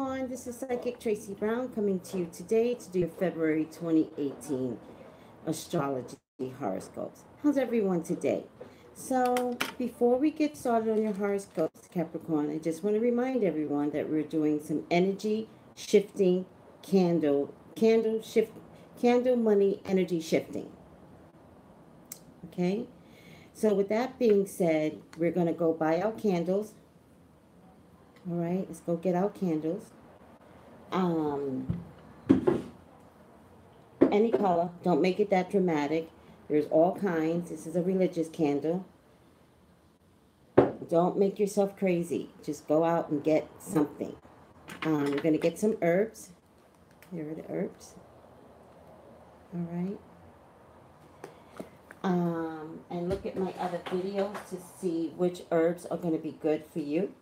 Capricorn, this is Psychic Tracy Brown coming to you today to do your February 2018 Astrology horoscopes. How's everyone today? So, before we get started on your horoscopes, Capricorn, I just want to remind everyone that we're doing some energy shifting candle money energy shifting. Okay? So, with that being said, we're going to go buy our candles. All right, let's go get our candles. Any color. Don't make it that dramatic. There's all kinds. This is a religious candle. Don't make yourself crazy. Just go out and get something. We're going to get some herbs. Here are the herbs. All right. And look at my other videos to see which herbs are going to be good for you.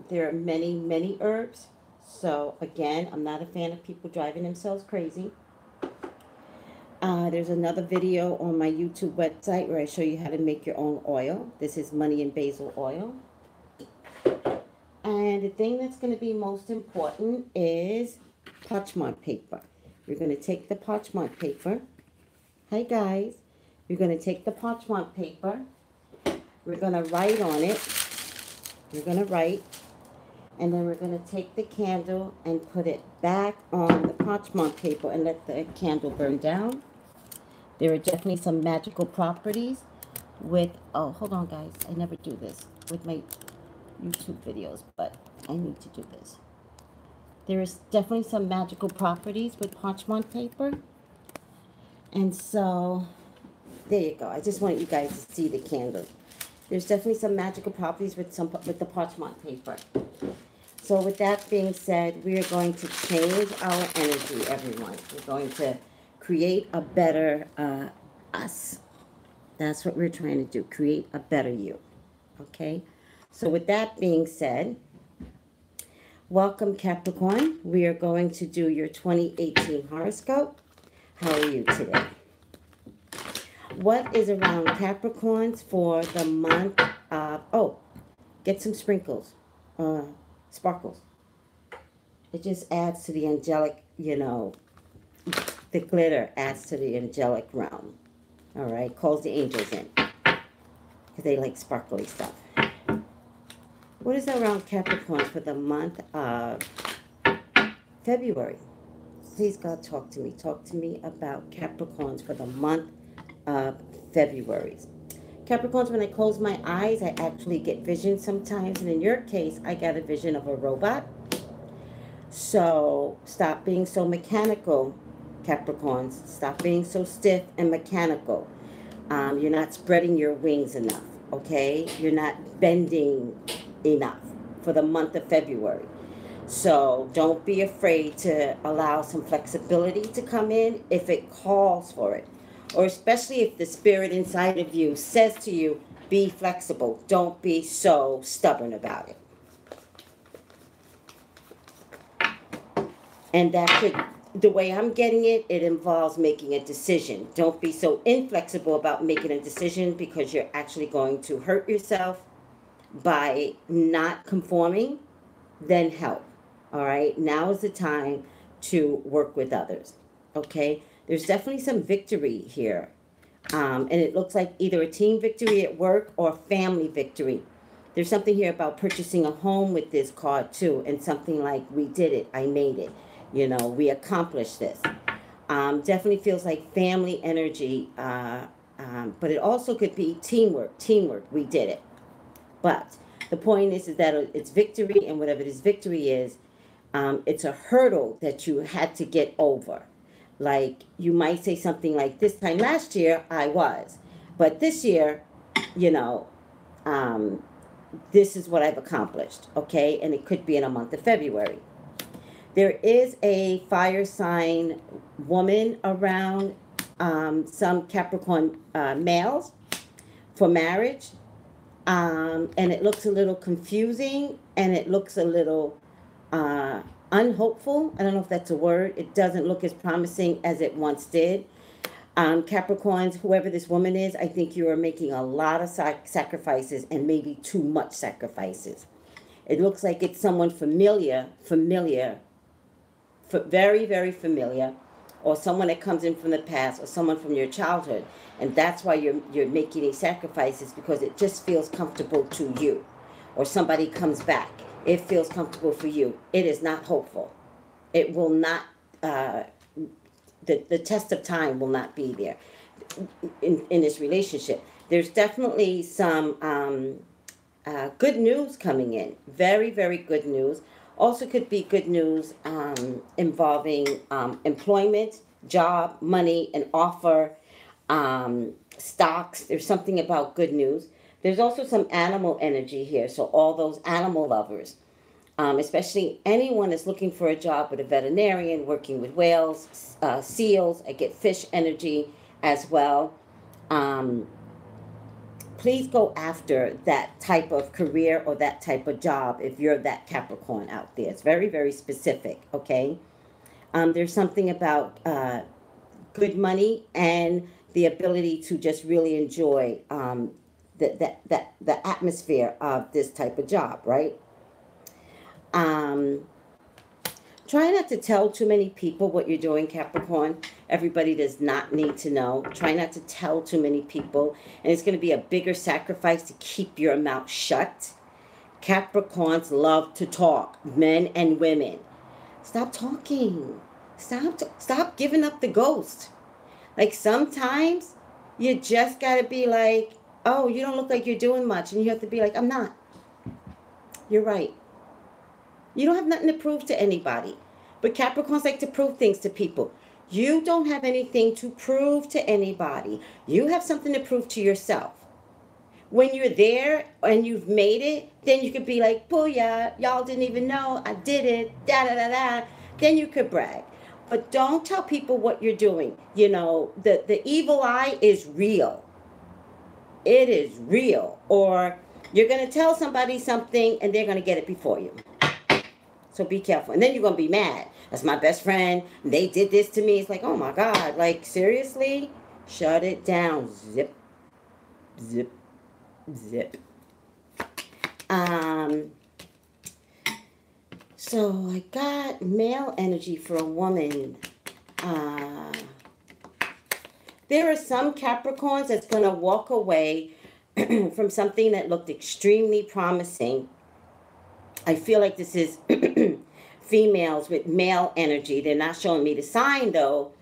There are many herbs. So again, I'm not a fan of people driving themselves crazy. There's another video on my YouTube website where I show you how to make your own oil. This is money and basil oil. And the thing that's going to be most important is parchment paper. You're going to take the parchment paper. Hi guys. You're going to take the parchment paper. We're going to write on it. We're going to write. And then we're going to take the candle and put it back on the parchment paper and let the candle burn down. There are definitely some magical properties with, oh, hold on guys, I never do this with my YouTube videos, but I need to do this. There is definitely some magical properties with parchment paper. And so, there you go. I just want you guys to see the candle. There's definitely some magical properties with the parchment paper. So with that being said, we are going to change our energy, everyone. We're going to create a better us. That's what we're trying to do, create a better you. Okay? So with that being said, welcome Capricorn. We are going to do your 2018 horoscope. How are you today? What is around Capricorns for the month of, oh, get some sprinkles, sparkles. It just adds to the angelic, you know, the glitter adds to the angelic realm. All right, calls the angels in because they like sparkly stuff. What is around Capricorns for the month of February? Please God, talk to me. Talk to me about Capricorns for the month of February. Capricorns, when I close my eyes, I actually get visions sometimes. And in your case, I got a vision of a robot. So stop being so mechanical, Capricorns. Stop being so stiff and mechanical. You're not spreading your wings enough, okay? You're not bending enough for the month of February. So don't be afraid to allow some flexibility to come in if it calls for it. Or especially if the spirit inside of you says to you, be flexible. Don't be so stubborn about it. And that could, the way I'm getting it, it involves making a decision. Don't be so inflexible about making a decision because you're actually going to hurt yourself by not conforming. Then help. All right. Now is the time to work with others. Okay. There's definitely some victory here. And it looks like either a team victory at work or family victory. There's something here about purchasing a home with this card too. And something like, we did it. I made it. You know, we accomplished this. Definitely feels like family energy. But it also could be teamwork. Teamwork. We did it. But the point is that it's victory. And whatever this victory is, it's a hurdle that you had to get over. Like, you might say something like, this time last year, I was. But this year, you know, this is what I've accomplished, okay? And it could be in a month of February. There is a fire sign woman around some Capricorn males for marriage. And it looks a little confusing, and it looks a little unhopeful. I don't know if that's a word. It doesn't look as promising as it once did. Capricorns, whoever this woman is, I think you are making a lot of sacrifices and maybe too much sacrifices. It looks like it's someone familiar, very, very familiar, or someone that comes in from the past, or someone from your childhood. And that's why you're making these sacrifices, because it just feels comfortable to you. Or somebody comes back. It feels comfortable for you. It is not hopeful. It will not, the test of time will not be there in this relationship. There's definitely some good news coming in. Very, very good news. Also could be good news involving employment, job, money, an offer, stocks. There's something about good news. There's also some animal energy here. So all those animal lovers, especially anyone that's looking for a job with a veterinarian, working with whales, seals. I get fish energy as well. Please go after that type of career or that type of job if you're that Capricorn out there. It's very, very specific, okay? There's something about good money and the ability to just really enjoy the atmosphere of this type of job, right? Try not to tell too many people what you're doing, Capricorn. Everybody does not need to know. Try not to tell too many people. And it's going to be a bigger sacrifice to keep your mouth shut. Capricorns love to talk, men and women. Stop talking. Stop giving up the ghost. Like sometimes you just got to be like, oh, you don't look like you're doing much. And you have to be like, I'm not. You're right. You don't have nothing to prove to anybody. But Capricorns like to prove things to people. You don't have anything to prove to anybody. You have something to prove to yourself. When you're there and you've made it, then you could be like, booyah, y'all didn't even know I did it, da-da-da-da. Then you could brag. But don't tell people what you're doing. You know, the evil eye is real. It is real. Or you're going to tell somebody something and they're going to get it before you. So be careful. And then you're going to be mad. That's my best friend. They did this to me. It's like, oh my God. Like, seriously? Shut it down. Zip. Zip. Zip. So I got male energy for a woman. There are some Capricorns that's going to walk away from something that looked extremely promising. I feel like this is females with male energy. They're not showing me the sign, though.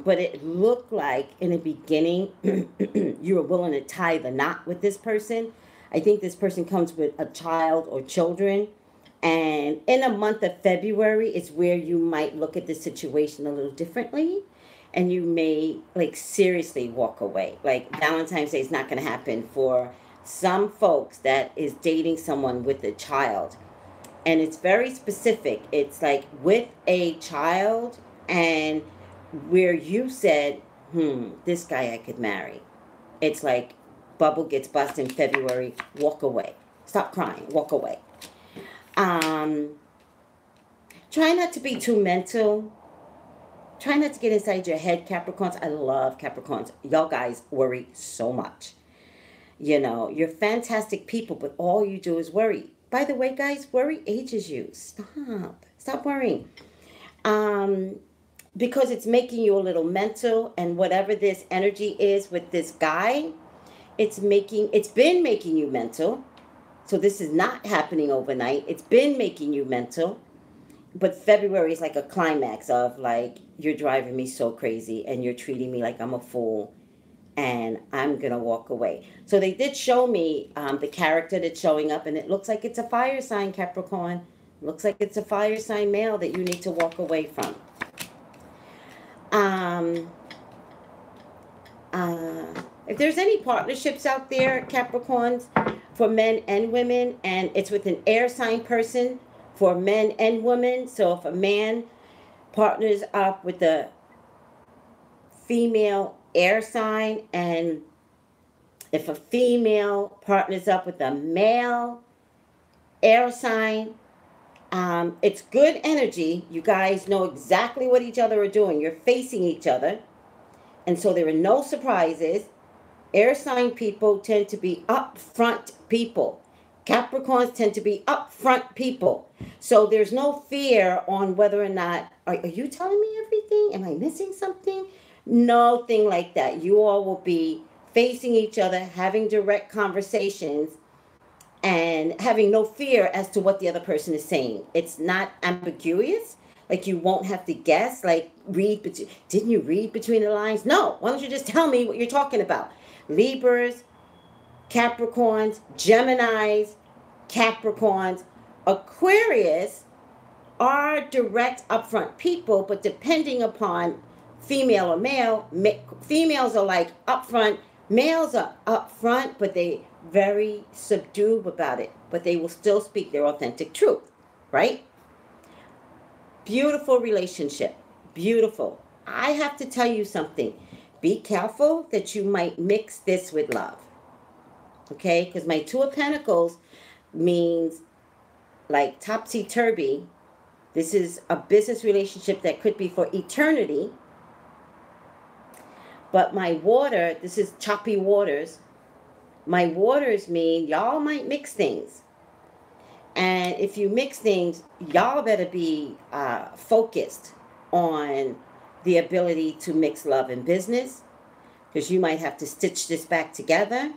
But it looked like in the beginning you were willing to tie the knot with this person. I think this person comes with a child or children. And in the month of February is where you might look at the situation a little differently. And you may, like, seriously walk away. Like, Valentine's Day is not going to happen for some folks that is dating someone with a child. And it's very specific. It's like with a child, and where you said, this guy I could marry. It's like bubble gets bust in February. Walk away. Stop crying. Walk away. Try not to be too mental. Try not to get inside your head, Capricorns. I love Capricorns. Y'all guys worry so much. You know, you're fantastic people, but all you do is worry. By the way, guys, worry ages you. Stop worrying. Because it's making you a little mental, and whatever this energy is with this guy, it's been making you mental. So this is not happening overnight. It's been making you mental. But February is like a climax of like, you're driving me so crazy and you're treating me like I'm a fool and I'm going to walk away. So they did show me the character that's showing up, and it looks like it's a fire sign, Capricorn. Looks like it's a fire sign male that you need to walk away from. If there's any partnerships out there, Capricorns, for men and women, and it's with an air sign person, for men and women. So if a man partners up with a female air sign, and if a female partners up with a male air sign, it's good energy. You guys know exactly what each other are doing. You're facing each other. And so there are no surprises. Air sign people tend to be upfront people. Capricorns tend to be upfront people. So there's no fear on whether or not, are you telling me everything? Am I missing something? Nothing like that. You all will be facing each other, having direct conversations, and having no fear as to what the other person is saying. It's not ambiguous. Like you won't have to guess, like didn't you read between the lines? No, why don't you just tell me what you're talking about? Libras, Capricorns, Geminis, Capricorns, Aquarius are direct upfront people, but depending upon female or male, females are like upfront, males are upfront, but they very subdued about it, but they will still speak their authentic truth, right? Beautiful relationship. Beautiful. I have to tell you something. Be careful that you might mix this with love. Okay? Because my Two of Pentacles means like topsy-turvy. This is a business relationship that could be for eternity. But my water, this is choppy waters. My waters mean y'all might mix things. And if you mix things, y'all better be focused on the ability to mix love and business, because you might have to stitch this back together.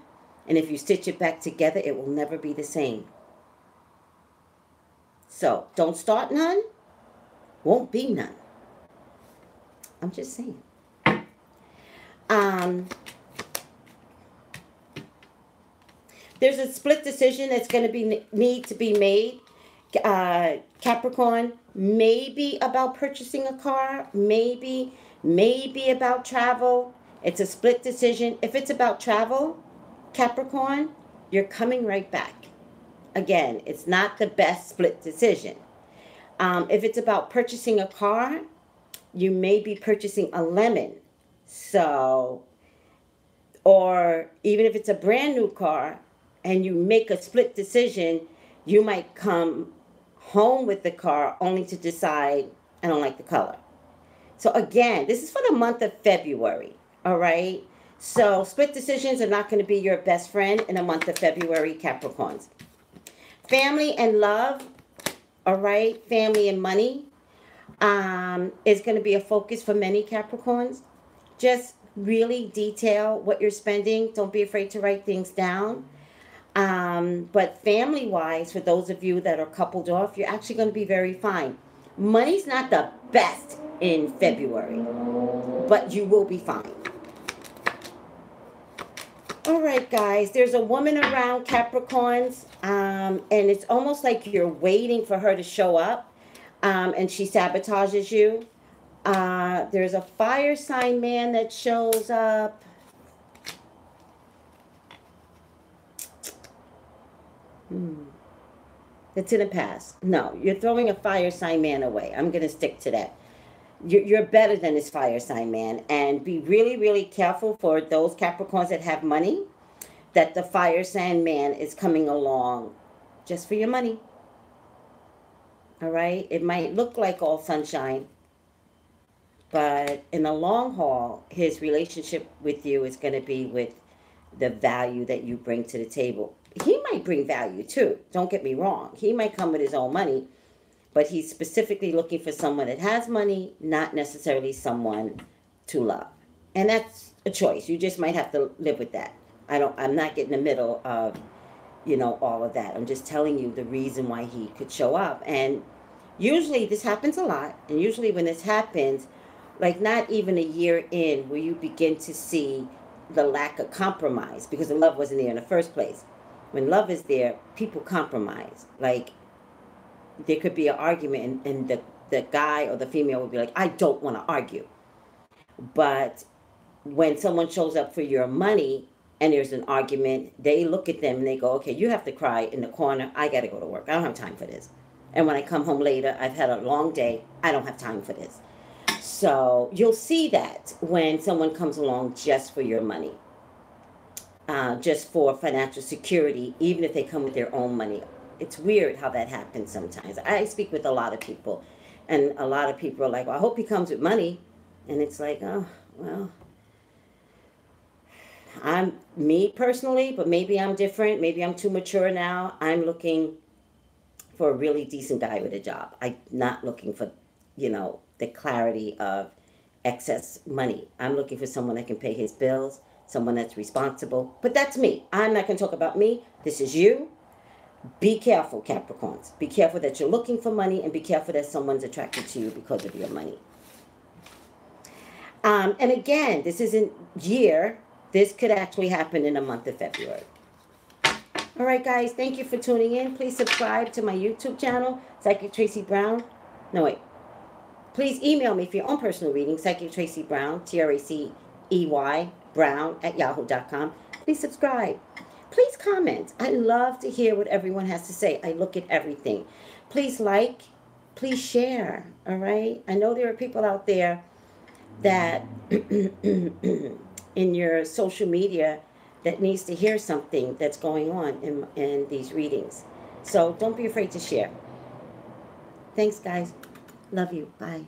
And if you stitch it back together, it will never be the same. So don't start none, won't be none. I'm just saying. There's a split decision that's going to need to be made. Capricorn, maybe about purchasing a car, maybe about travel. It's a split decision. If it's about travel, Capricorn, you're coming right back. Again, it's not the best split decision. If it's about purchasing a car, you may be purchasing a lemon. So, or even if it's a brand new car, and you make a split decision, you might come home with the car only to decide, I don't like the color. So again, this is for the month of February, all right? So split decisions are not going to be your best friend in the month of February, Capricorns. Family and love, all right? Family and money is going to be a focus for many Capricorns. Just really detail what you're spending. Don't be afraid to write things down. But family-wise, for those of you that are coupled off, you're actually going to be very fine. Money's not the best in February, but you will be fine. All right, guys, there's a woman around Capricorns, and it's almost like you're waiting for her to show up, and she sabotages you. There's a fire sign man that shows up. It's in the past. No, you're throwing a fire sign man away. I'm going to stick to that. You're better than this fire sign man. And be really, really careful for those Capricorns that have money, that the fire sign man is coming along just for your money. All right? It might look like all sunshine, but in the long haul, his relationship with you is going to be with the value that you bring to the table. He might bring value too. Don't get me wrong. He might come with his own money, but he's specifically looking for someone that has money, not necessarily someone to love. And that's a choice. You just might have to live with that. I'm not getting in the middle of, all of that. I'm just telling you the reason why he could show up. And usually this happens a lot. And usually when this happens, like not even a year in, where you begin to see the lack of compromise, because the love wasn't there in the first place. When love is there, people compromise. Like, there could be an argument, and the guy or the female would be like, I don't want to argue. But when someone shows up for your money and there's an argument, they look at them and they go, okay, you have to cry in the corner. I got to go to work. I don't have time for this. And when I come home later, I've had a long day. I don't have time for this. So you'll see that when someone comes along just for your money. Just for financial security, even if they come with their own money. It's weird how that happens sometimes. I speak with a lot of people, and a lot of people are like, well, I hope he comes with money. And it's like, oh, well, I'm me personally, but maybe I'm different. Maybe I'm too mature now. I'm looking for a really decent guy with a job. I'm not looking for, the clarity of excess money. I'm looking for someone that can pay his bills, someone that's responsible. But that's me. I'm not going to talk about me. This is you. Be careful, Capricorns. Be careful that you're looking for money, and be careful that someone's attracted to you because of your money. And again, this isn't year. This could actually happen in the month of February. All right, guys. Thank you for tuning in. Please subscribe to my YouTube channel, Psychic Tracey Brown. No, wait. Please email me for your own personal reading, Psychic Tracey Brown, Tracey, Brown @yahoo.com. Please subscribe. Please comment. I love to hear what everyone has to say. I look at everything. Please like. Please share. All right? I know there are people out there that in your social media that needs to hear something that's going on in these readings. So don't be afraid to share. Thanks, guys. Love you. Bye.